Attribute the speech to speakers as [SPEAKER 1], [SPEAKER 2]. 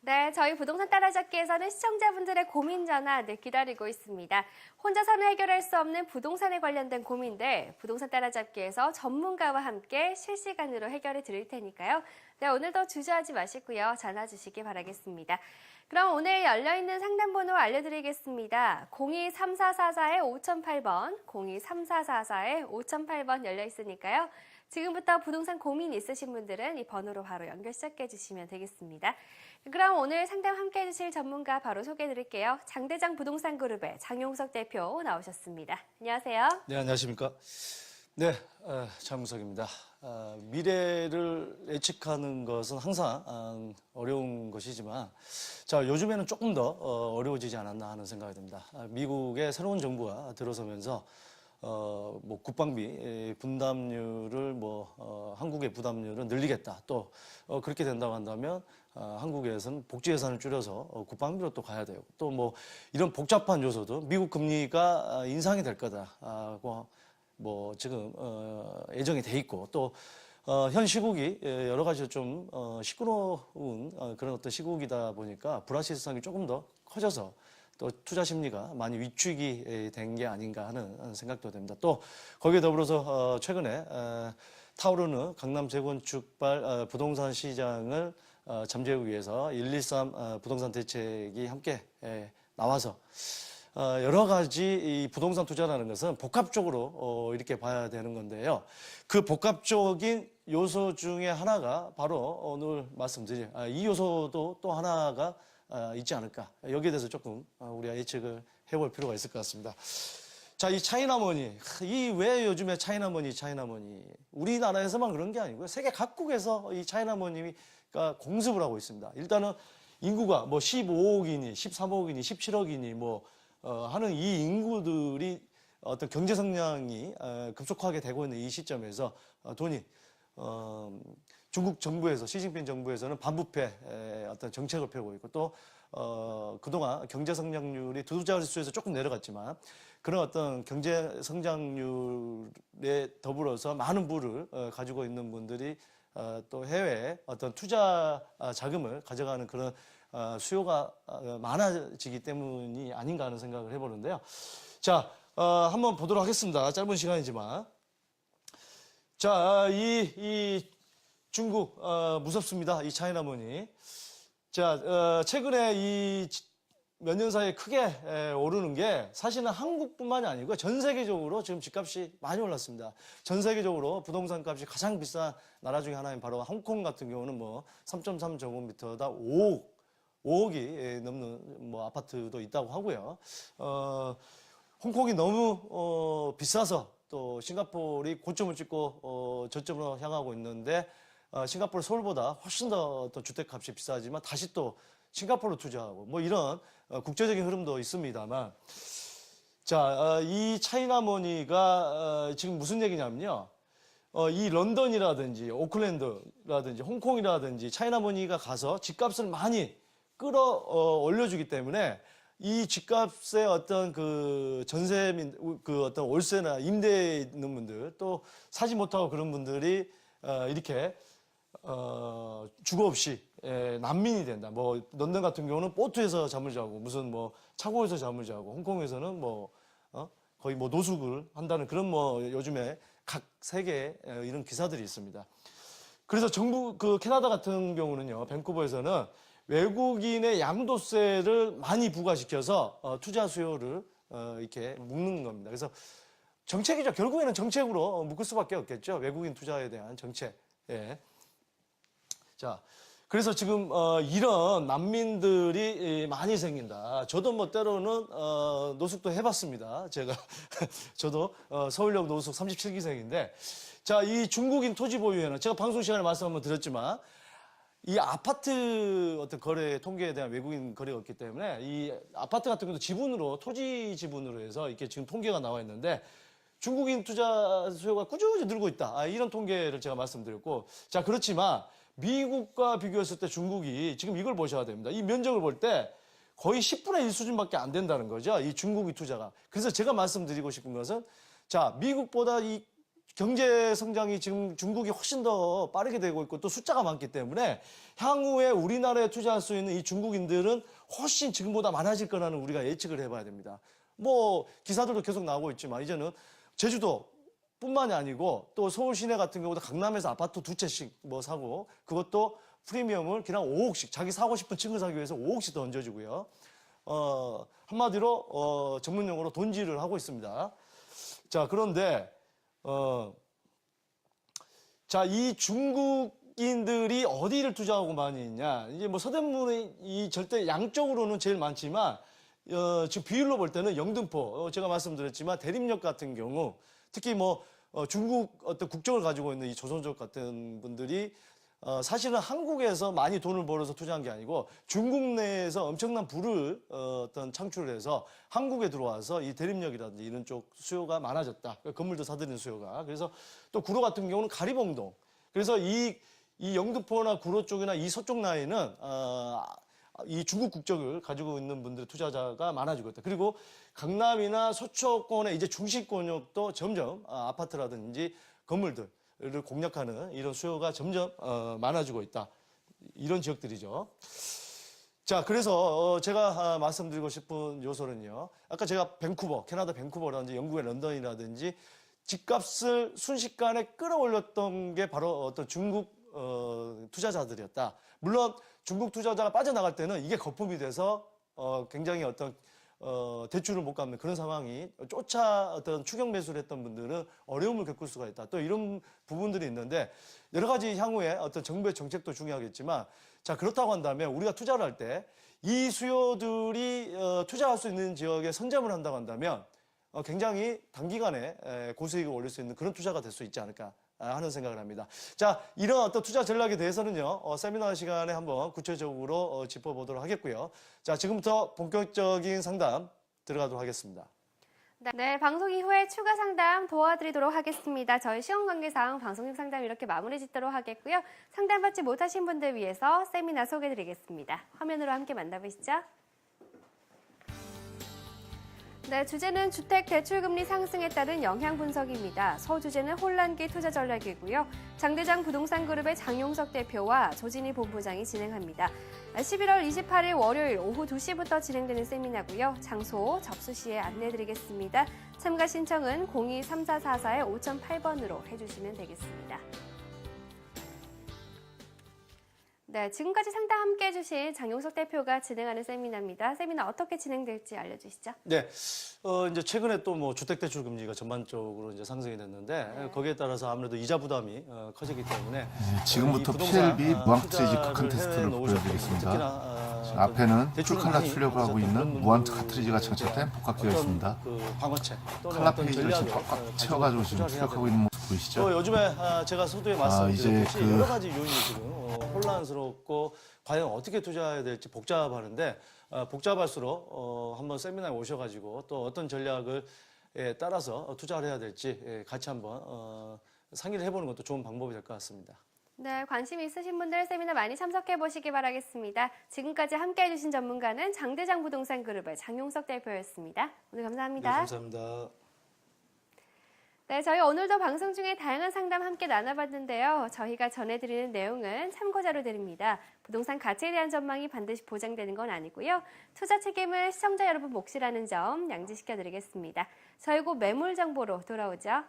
[SPEAKER 1] 네, 저희 부동산 따라잡기에서는 시청자분들의 고민 전화 늘 기다리고 있습니다. 혼자서는 해결할 수 없는 부동산에 관련된 고민들, 부동산 따라잡기에서 전문가와 함께 실시간으로 해결해 드릴 테니까요. 네, 오늘도 주저하지 마시고요. 전화 주시기 바라겠습니다. 그럼 오늘 열려있는 상담번호 알려드리겠습니다. 023444-5008번, 023444-5008번 열려있으니까요. 지금부터 부동산 고민 있으신 분들은 이 번호로 바로 연결 시작해 주시면 되겠습니다. 그럼 오늘 상담 함께 해주실 전문가 바로 소개해 드릴게요. 장대장 부동산 그룹의 장용석 대표 나오셨습니다. 안녕하세요.
[SPEAKER 2] 네, 안녕하십니까. 네, 장용석입니다. 미래를 예측하는 것은 항상 어려운 것이지만, 자, 요즘에는 조금 더 어려워지지 않았나 하는 생각이 듭니다. 미국의 새로운 정부가 들어서면서 뭐 국방비 분담률을 한국의 부담률을 늘리겠다. 또 그렇게 된다고 한다면 한국에서는 복지 예산을 줄여서 국방비로 또 가야 되고 또 뭐 이런 복잡한 요소도 미국 금리가 인상이 될 거다고 뭐 지금 예정이 돼 있고 또 현 시국이 여러 가지로 좀 시끄러운 그런 어떤 시국이다 보니까 불확실성이 조금 더 커져서 또 투자 심리가 많이 위축이 된 게 아닌가 하는 생각도 됩니다. 또 거기에 더불어서 최근에 타오르는 강남 재건축발 부동산 시장을 잠재우기 위해서 113 부동산 대책이 함께 나와서 여러 가지 이 부동산 투자라는 것은 복합적으로 이렇게 봐야 되는 건데요. 그 복합적인 요소 중에 하나가 바로 오늘 말씀드릴 이 요소도 또 하나가 있지 않을까. 여기에 대해서 조금 우리가 예측을 해볼 필요가 있을 것 같습니다. 자, 이 차이나머니. 왜 요즘에 차이나머니. 우리나라에서만 그런 게 아니고요. 세계 각국에서 이 차이나머니가 공습을 하고 있습니다. 일단은 인구가 뭐 15억이니, 13억이니, 17억이니 하는 이 인구들이 어떤 경제 성장이 급속하게 되고 있는 이 시점에서 돈이 중국 정부에서 시진핑 정부에서는 반부패 어떤 정책을 펴고 있고 또 그동안 경제 성장률이 두 자릿수에서 조금 내려갔지만 그런 어떤 경제 성장률에 더불어서 많은 부를 가지고 있는 분들이 또 해외에 어떤 투자 자금을 가져가는 그런 수요가 많아지기 때문이 아닌가 하는 생각을 해보는데요. 자, 한번 보도록 하겠습니다. 짧은 시간이지만. 자, 이 중국, 무섭습니다. 이 차이나머니. 자, 최근에 이 몇 년 사이에 크게 오르는 게 사실은 한국뿐만이 아니고 전 세계적으로 지금 집값이 많이 올랐습니다. 전 세계적으로 부동산 값이 가장 비싼 나라 중에 하나인 바로 홍콩 같은 경우는 3.3 제곱미터당 5억이 넘는 아파트도 있다고 하고요. 홍콩이 너무 비싸서 또 싱가포르이 고점을 찍고 저점으로 향하고 있는데 싱가포르 서울보다 훨씬 더 주택값이 비싸지만 다시 또 싱가포르로 투자하고 이런 국제적인 흐름도 있습니다만 자, 이 차이나머니가 지금 무슨 얘기냐면요. 이 런던이라든지 오클랜드라든지 홍콩이라든지 차이나머니가 가서 집값을 많이 올려주기 때문에 이 집값의 어떤 그 전세민, 그 어떤 월세나 임대에 있는 분들 또 사지 못하고 그런 분들이 이렇게 주거 없이 난민이 된다. 런던 같은 경우는 보트에서 잠을 자고 무슨 차고에서 잠을 자고 홍콩에서는 거의 노숙을 한다는 그런 요즘에 각 세계에 이런 기사들이 있습니다. 그래서 정부 캐나다 같은 경우는요. 밴쿠버에서는 외국인의 양도세를 많이 부과시켜서 투자 수요를 이렇게 묶는 겁니다. 그래서 정책이죠. 결국에는 정책으로 묶을 수밖에 없겠죠. 외국인 투자에 대한 정책. 예. 자, 그래서 지금 이런 난민들이 많이 생긴다. 저도 때로는 노숙도 해봤습니다. 저도 서울역 노숙 37기생인데 자, 이 중국인 토지 보유에는 제가 방송 시간에 말씀 한번 드렸지만 이 아파트 어떤 거래 통계에 대한 외국인 거래가 없기 때문에 이 아파트 같은 경우도 지분으로 토지 지분으로 해서 이렇게 지금 통계가 나와 있는데 중국인 투자 수요가 꾸준히 늘고 있다. 이런 통계를 제가 말씀드렸고 자, 그렇지만 미국과 비교했을 때 중국이 지금 이걸 보셔야 됩니다. 이 면적을 볼 때 거의 10분의 1 수준밖에 안 된다는 거죠. 이 중국이 투자가. 그래서 제가 말씀드리고 싶은 것은 자, 미국보다 이 경제 성장이 지금 중국이 훨씬 더 빠르게 되고 있고 또 숫자가 많기 때문에 향후에 우리나라에 투자할 수 있는 이 중국인들은 훨씬 지금보다 많아질 거라는 우리가 예측을 해봐야 됩니다. 뭐 기사들도 계속 나오고 있지만 이제는 제주도뿐만이 아니고 또 서울 시내 같은 경우도 강남에서 아파트 2채씩 뭐 사고 그것도 프리미엄을 그냥 5억씩 자기 사고 싶은 층을 사기 위해서 5억씩 더 얹어주고요. 한마디로 전문 용어로 돈질을 하고 있습니다. 자, 그런데 자, 이 중국인들이 어디를 투자하고 많이 있냐? 이제 뭐 서대문이 이 절대 양쪽으로는 제일 많지만 지금 비율로 볼 때는 영등포 제가 말씀드렸지만 대림역 같은 경우 특히 뭐 중국 어떤 국적을 가지고 있는 이 조선족 같은 분들이 사실은 한국에서 많이 돈을 벌어서 투자한 게 아니고 중국 내에서 엄청난 부를 어떤 창출을 해서 한국에 들어와서 이 대림역이라든지 이런 쪽 수요가 많아졌다. 건물도 사들이는 수요가. 그래서 또 구로 같은 경우는 가리봉동. 그래서 이 영등포나 구로 쪽이나 이 서쪽 라인은 이 중국 국적을 가지고 있는 분들의 투자자가 많아지고 있다. 그리고 강남이나 서초권의 이제 중심권역도 점점 아파트라든지 건물들 를 공략하는 이런 수요가 점점 많아지고 있다. 이런 지역들이죠. 자, 그래서 제가 말씀드리고 싶은 요소는요. 아까 제가 밴쿠버, 캐나다 밴쿠버라든지 영국의 런던이라든지 집값을 순식간에 끌어올렸던 게 바로 어떤 중국 투자자들이었다. 물론 중국 투자자가 빠져나갈 때는 이게 거품이 돼서 굉장히 어떤 대출을 못 갚는 그런 상황이 쫓아 어떤 추격 매수를 했던 분들은 어려움을 겪을 수가 있다. 또 이런 부분들이 있는데 여러 가지 향후에 어떤 정부의 정책도 중요하겠지만 자, 그렇다고 한다면 우리가 투자를 할 때 이 수요들이 투자할 수 있는 지역에 선점을 한다고 한다면 굉장히 단기간에 고수익을 올릴 수 있는 그런 투자가 될 수 있지 않을까 하는 생각을 합니다. 자, 이런 어떤 투자 전략에 대해서는요, 세미나 시간에 한번 구체적으로 짚어보도록 하겠고요. 자, 지금부터 본격적인 상담 들어가도록 하겠습니다.
[SPEAKER 1] 네, 방송 이후에 추가 상담 도와드리도록 하겠습니다. 저희 시간 관계상 방송용 상담 이렇게 마무리 짓도록 하겠고요. 상담받지 못하신 분들 위해서 세미나 소개해드리겠습니다. 화면으로 함께 만나보시죠. 네, 주제는 주택 대출금리 상승에 따른 영향 분석입니다. 서주제는 혼란기 투자 전략이고요. 장대장 부동산그룹의 장용석 대표와 조진희 본부장이 진행합니다. 11월 28일 월요일 오후 2시부터 진행되는 세미나고요. 장소, 접수 시에 안내드리겠습니다. 참가 신청은 02-3444-5008번으로 해주시면 되겠습니다. 네, 지금까지 상담 함께 해주신 장용석 대표가 진행하는 세미나입니다. 세미나 어떻게 진행될지 알려주시죠.
[SPEAKER 2] 네, 이제 최근에 또 뭐 주택대출 금리가 전반적으로 이제 상승이 됐는데 거기에 따라서 아무래도 이자 부담이 커지기 때문에
[SPEAKER 3] 지금부터 PLB 무한카트리지 극한 테스트를 보여드리겠습니다. 앞에는 쭉 하나 출력을 하고 있는 무한 카트리지가 장착된 복합기가 있습니다.
[SPEAKER 2] 그 방어체
[SPEAKER 3] 칼라 페이지를 지금 꽉꽉 채워가지고 지금 출력하고 있는 모습 보이시죠?
[SPEAKER 2] 요즘에 제가 서두에 말씀드렸듯이 여러 가지 요인이 지금 혼란스럽고 과연 어떻게 투자해야 될지 복잡하는데 복잡할수록 한번 세미나에 오셔가지고 또 어떤 전략을 따라서 투자를 해야 될지 같이 한번 상의를 해보는 것도 좋은 방법이 될 것 같습니다.
[SPEAKER 1] 네, 관심 있으신 분들 세미나 많이 참석해 보시기 바라겠습니다. 지금까지 함께해 주신 전문가는 장대장 부동산그룹의 장용석 대표였습니다. 오늘 감사합니다.
[SPEAKER 2] 네, 감사합니다.
[SPEAKER 1] 네, 저희 오늘도 방송 중에 다양한 상담 함께 나눠봤는데요. 저희가 전해드리는 내용은 참고자료들입니다. 부동산 가치에 대한 전망이 반드시 보장되는 건 아니고요. 투자 책임을 시청자 여러분 몫이라는 점 양지시켜드리겠습니다. 저희 곧 매물 정보로 돌아오죠.